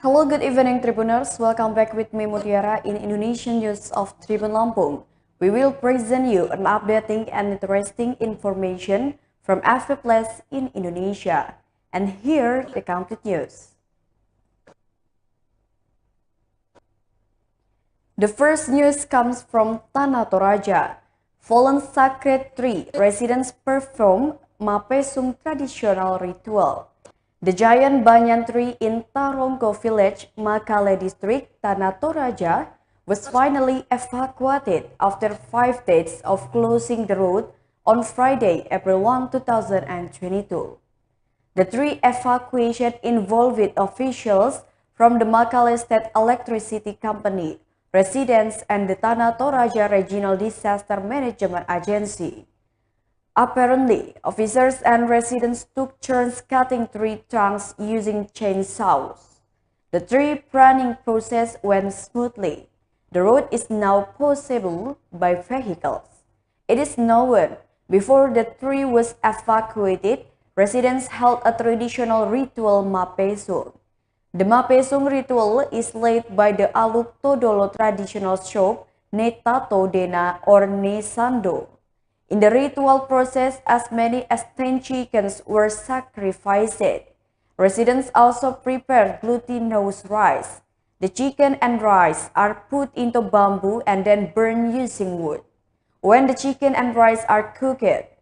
Hello, good evening, Tribuners. Welcome back with me, Mutiara, in Indonesian News of Tribun Lampung. We will present you an updating and interesting information from every place in Indonesia. And here, the complete news. The first news comes from Tana Toraja. Fallen sacred tree residents perform mapesum traditional ritual. The giant banyan tree in Tarongko Village, Makale District, Tana Toraja, was finally evacuated after 5 days of closing the road on Friday, April 1, 2022. The tree evacuation involved officials from the Makale State Electricity Company, residents, and the Tana Toraja Regional Disaster Management Agency. Apparently, officers and residents took turns cutting tree trunks using chainsaws. The tree pruning process went smoothly. The road is now passable by vehicles. It is known before the tree was evacuated, residents held a traditional ritual mapesum. The mapesum ritual is led by the Aluk Todolo traditional shop Netato Dena or Nesando. In the ritual process, as many as 10 chickens were sacrificed. Residents also prepared glutinous rice. The chicken and rice are put into bamboo and then burned using wood. When the chicken and rice are cooked,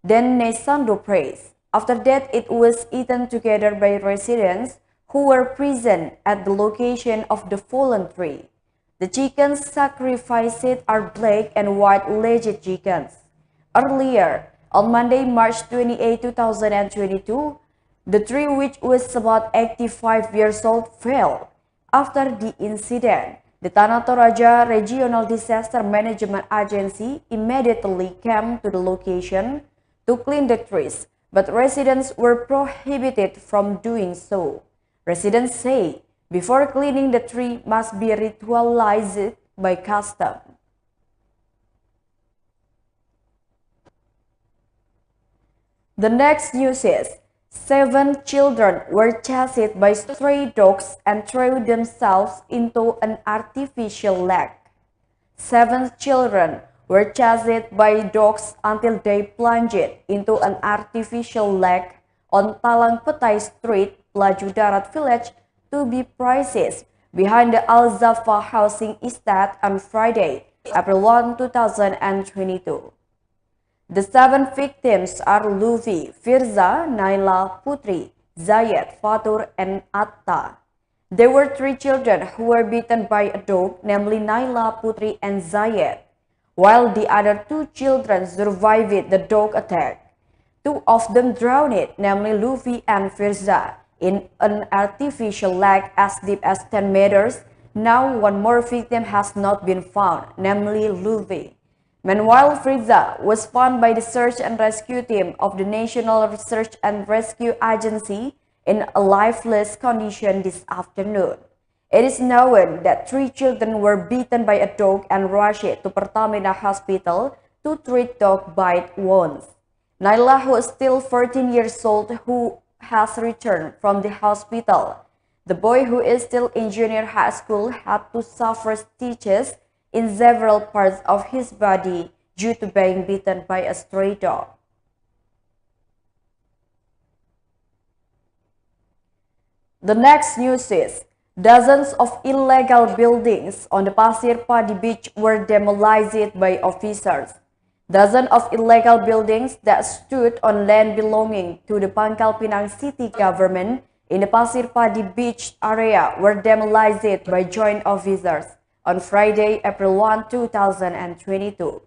then Nesando prays. After that, it was eaten together by residents who were present at the location of the fallen tree. The chickens sacrificed are black and white-legged chickens. Earlier, on Monday, March 28, 2022, the tree, which was about 85 years old, fell. After the incident, the Tana Toraja Regional Disaster Management Agency immediately came to the location to clean the trees, but residents were prohibited from doing so. Residents say before cleaning the tree must be ritualized by custom. The next news is 7 children were chased by stray dogs and threw themselves into an artificial lake. 7 children were chased by dogs until they plunged into an artificial lake on Talang Petai Street, Plaju Darat Village, to be precise, behind the Al-Zaffa housing estate on Friday, April 1, 2022. The 7 victims are Luffy, Firza, Naila, Putri, Zayed, Fatur, and Atta. There were 3 children who were bitten by a dog, namely Naila, Putri, and Zayed, while the other 2 children survived the dog attack. 2 of them drowned, namely Luffy and Firza, in an artificial lake as deep as 10 meters. Now 1 more victim has not been found, namely Luffy. Meanwhile, Firza was found by the search and rescue team of the National Search and Rescue Agency in a lifeless condition this afternoon. It is known that 3 children were bitten by a dog and rushed to Pertamina Hospital to treat dog bite wounds. Naila, who is still 14 years old, who has returned from the hospital. The boy, who is still in junior high school, had to suffer stitches in several parts of his body due to being bitten by a stray dog. The next news is dozens of illegal buildings on the Pasir Padi Beach were demolished by officers. Dozens of illegal buildings that stood on land belonging to the Pangkalpinang City Government in the Pasir Padi Beach area were demolished by joint officers on Friday, April 1, 2022.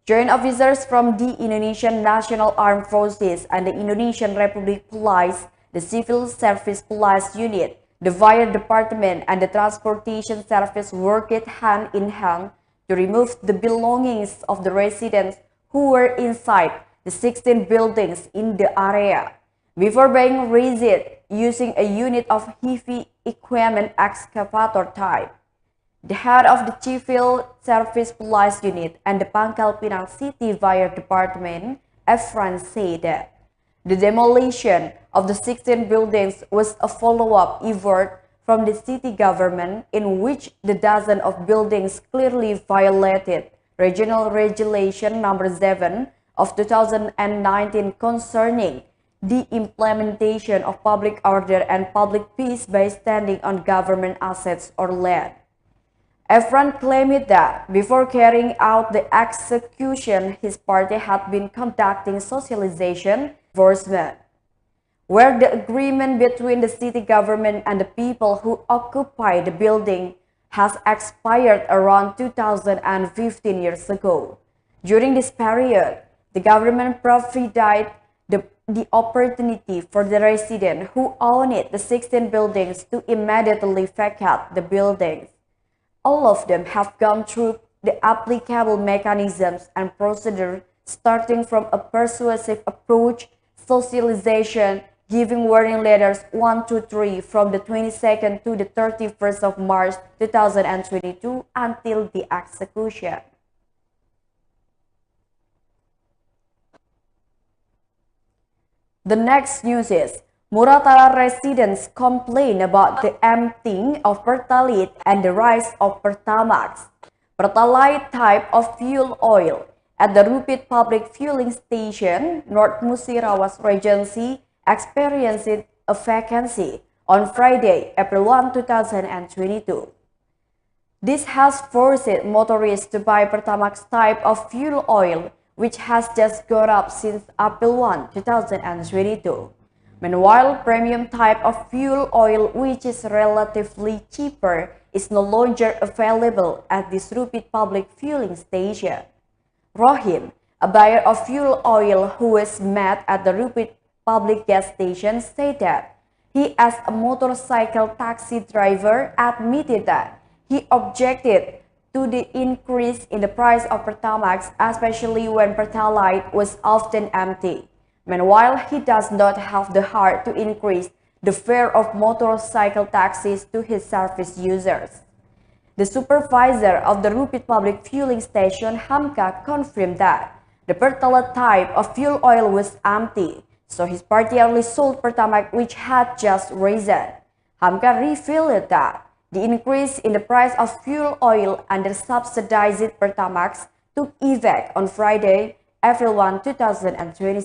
Joint officers from the Indonesian National Armed Forces and the Indonesian Republic Police, the Civil Service Police Unit, the Fire Department, and the Transportation Service worked hand in hand to remove the belongings of the residents who were inside the 16 buildings in the area, before being raised using a unit of heavy equipment excavator type. The head of the Civil Service Police Unit and the Pangkalpinang City Fire Department, Efran, said that the demolition of the 16 buildings was a follow-up effort from the city government in which the dozen of buildings clearly violated Regional Regulation Number 7 of 2019 concerning the implementation of public order and public peace by standing on government assets or land. Efron claimed that before carrying out the execution, his party had been conducting socialization enforcement, where the agreement between the city government and the people who occupy the building has expired around 2015 years ago. During this period, the government provided the opportunity for the residents who owned the 16 buildings to immediately vacate the buildings. All of them have gone through the applicable mechanisms and procedures, starting from a persuasive approach, socialization, giving warning letters 1 to 3 from the 22nd to the 31st of March 2022 until the execution. The next news is, Muratara residents complain about the emptying of Pertalite and the rise of Pertamax, Pertalite type of fuel oil, at the Rupit Public Fueling Station, North Musirawas Regency, experienced a vacancy on Friday, April 1, 2022. This has forced motorists to buy Pertamax type of fuel oil, which has just gone up since April 1, 2022. Meanwhile, premium type of fuel oil, which is relatively cheaper, is no longer available at this Rupit Public Fueling Station. Rohim, a buyer of fuel oil who was met at the Rupit Public Gas Station, said that he, as a motorcycle taxi driver, admitted that he objected to the increase in the price of Pertamax, especially when Pertalite was often empty. Meanwhile, he does not have the heart to increase the fare of motorcycle taxis to his service users. The supervisor of the Rupit Public Fueling Station, Hamka, confirmed that the Pertalite type of fuel oil was empty, so his party only sold Pertamax, which had just risen. Hamka revealed that the increase in the price of fuel oil under subsidized Pertamax took effect on Friday, April 1, 2022.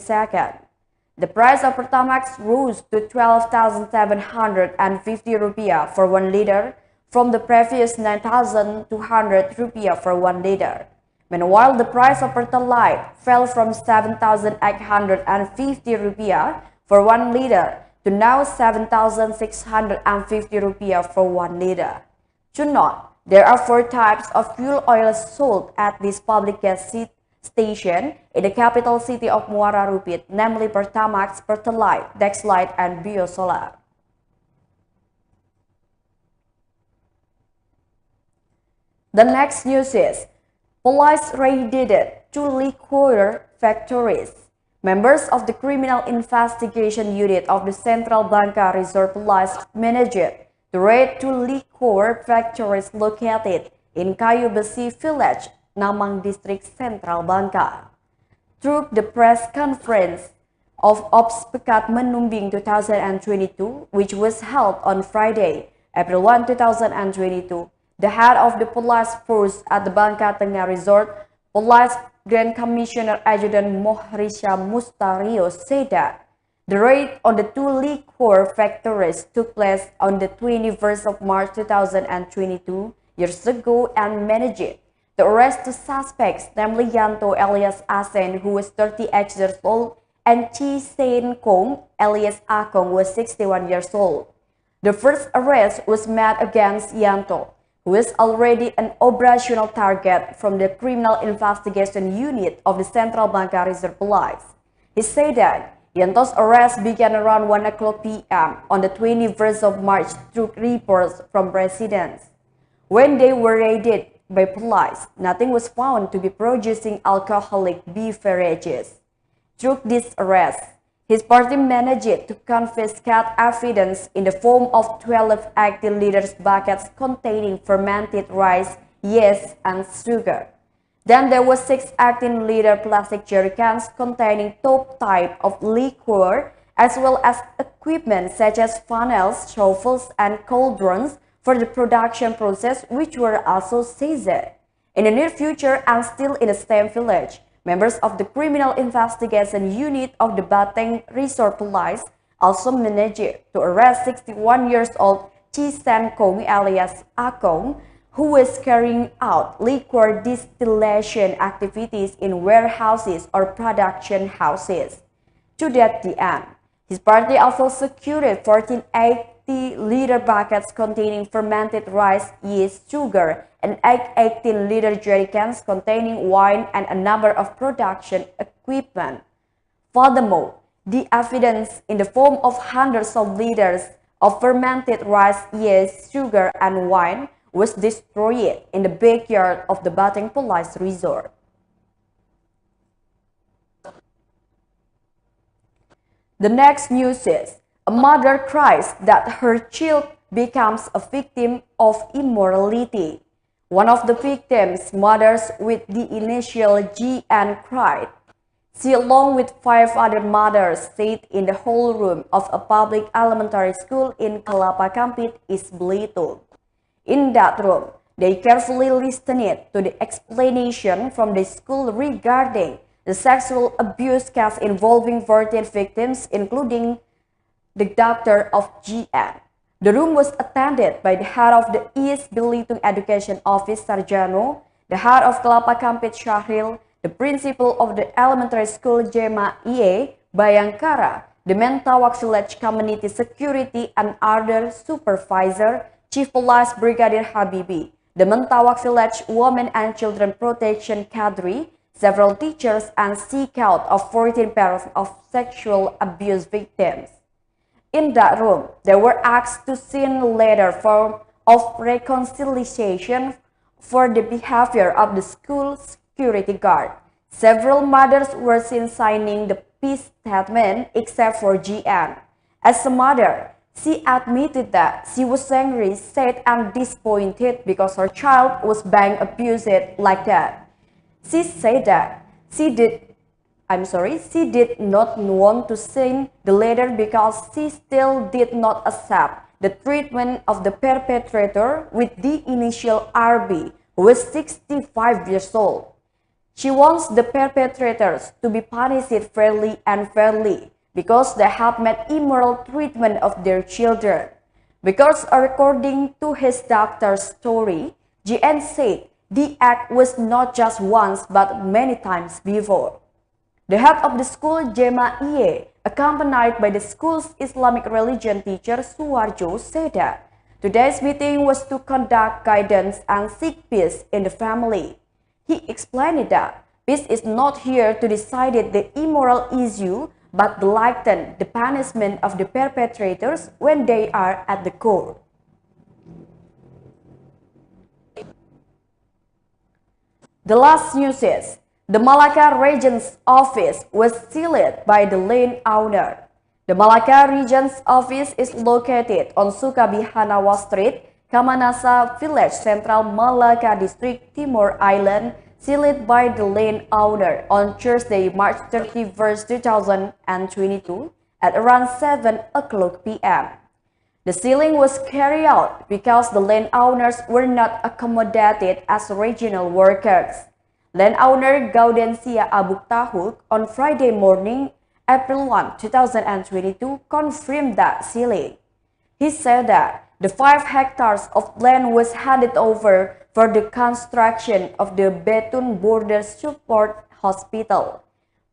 The price of Pertamax rose to 12,750 rupiah for 1 liter from the previous 9,200 rupiah for 1 liter. Meanwhile, the price of Pertalite fell from 7,850 rupiah for 1 liter to now 7,650 rupiah for 1 liter. To note, there are 4 types of fuel oil sold at this public gas station in the capital city of Muara Rupit, namely Pertamax, Pertalite, Dexlite, and Biosolar. The next news is, police raided 2 liqueur factories. Members of the Criminal Investigation Unit of the Central Bangka Resort Police managed to raid 2 liqueur factories located in Kayu Besi Village, Namang District, Central Bangka. Through the press conference of Ops Pekat Menumbing 2022, which was held on Friday, April 1, 2022, the head of the police force at the Bangka Tengah Resort, Police Grand Commissioner Adjutant Mohrisha Mustario, said that the raid on the 2 liqueur factories took place on the 21st of March 2022, years ago, and managed to arrest 2 suspects, namely Yanto alias Asen, who was 38 years old, and Chi Sein Kong alias Akong, who was 61 years old. The first arrest was made against Yanto, who is already an operational target from the Criminal Investigation Unit of the Central Bangka Reserve Police. He said that Yanto's arrest began around 1 o'clock p.m. on the 21st of March through reports from residents. When they were raided by police, nothing was found to be producing alcoholic beverages. Through this arrest, his party managed to confiscate evidence in the form of 12 80 liters buckets containing fermented rice, yeast, and sugar. Then there were 6 18-liter plastic jerrycans containing top type of liqueur as well as equipment such as funnels, shovels, and cauldrons for the production process, which were also seized. In the near future, and still in the same village, members of the Criminal Investigation Unit of the Batang Resort Police also managed to arrest 61 years old Chi San Kong alias Akong, who was carrying out liquor distillation activities in warehouses or production houses. To that end, his party also secured 1480-liter buckets containing fermented rice, yeast, sugar, and 18-liter jerry cans containing wine and a number of production equipment. Furthermore, the evidence in the form of hundreds of liters of fermented rice, yeast, sugar, and wine was destroyed in the backyard of the Batang Police Resort. The next news is, a mother cries that her child becomes a victim of immorality. One of the victims' mothers with the initial GN cried. She, along with 5 other mothers, stayed in the hall room of a public elementary school in Kelapa Kampit, East Belitung. In that room, they carefully listened to the explanation from the school regarding the sexual abuse case involving 14 victims, including the daughter of GN. The room was attended by the head of the East Belitung Education Office, Sarjano, the head of Kelapa Kampit, Syahril, the principal of the elementary school, Jema IE, Bayangkara, the Mentawak Village Community Security and other supervisor, Chief Police Brigadier Habibi, the Mentawak Village Women and Children Protection Cadre, several teachers, and seek out of 14 parents of sexual abuse victims. In that room, they were asked to sign a letter of reconciliation for the behavior of the school security guard. Several mothers were seen signing the peace statement except for GN. As a mother, she admitted that she was angry, sad, and disappointed because her child was being abused like that. She said that she did not want to sign the letter because she still did not accept the treatment of the perpetrator with the initial RB, who was 65 years old. She wants the perpetrators to be punished fairly and fairly because they have made immoral treatment of their children. Because according to his doctor's story, GN said the act was not just once but many times before. The head of the school, Jema IE, accompanied by the school's Islamic religion teacher, Suwarjo, said that today's meeting was to conduct guidance and seek peace in the family. He explained that peace is not here to decide the immoral issue, but to lighten the punishment of the perpetrators when they are at the court. The last news is, the Malacca Regions office was sealed by the land owner. The Malacca Regions office is located on Sukabihanawa Street, Kamanasa Village, Central Malacca District, Timor Island, sealed by the land owner on Thursday, March 31st, 2022 at around 7 o'clock p.m. The sealing was carried out because the landowners were not accommodated as regional workers. Landowner Gaudensia Abuktahuk on Friday morning, April 1, 2022, confirmed that sealing. He said that the 5 hectares of land was handed over for the construction of the Betun Border Support Hospital.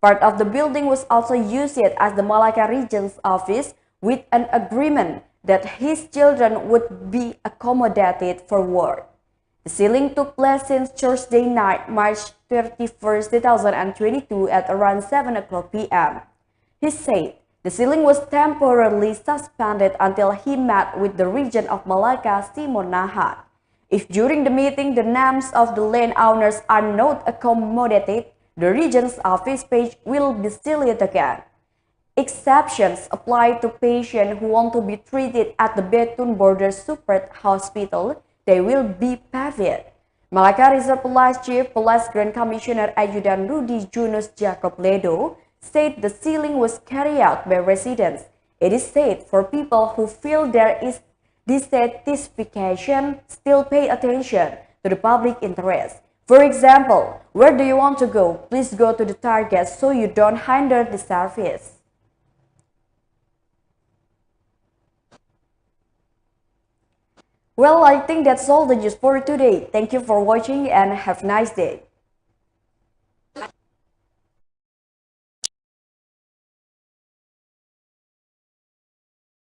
Part of the building was also used as the Malacca Regions office with an agreement that his children would be accommodated for work. The sealing took place since Thursday night, March 31st, 2022 at around 7 o'clock p.m. He said the sealing was temporarily suspended until he met with the region of Malacca, Timor Nahat. If during the meeting the names of the landowners are not accommodated, the region's office page will be sealed again. Exceptions apply to patients who want to be treated at the Betun Border Support Hospital. They will be paid. Malacca Resort Police Chief Police Grand Commissioner Adjutant Rudi Junus Jacob Ledo said the sealing was carried out by residents. It is said for people who feel there is dissatisfaction still pay attention to the public interest. For example, where do you want to go? Please go to the target so you don't hinder the service. Well, I think that's all the news for today. Thank you for watching and have a nice day.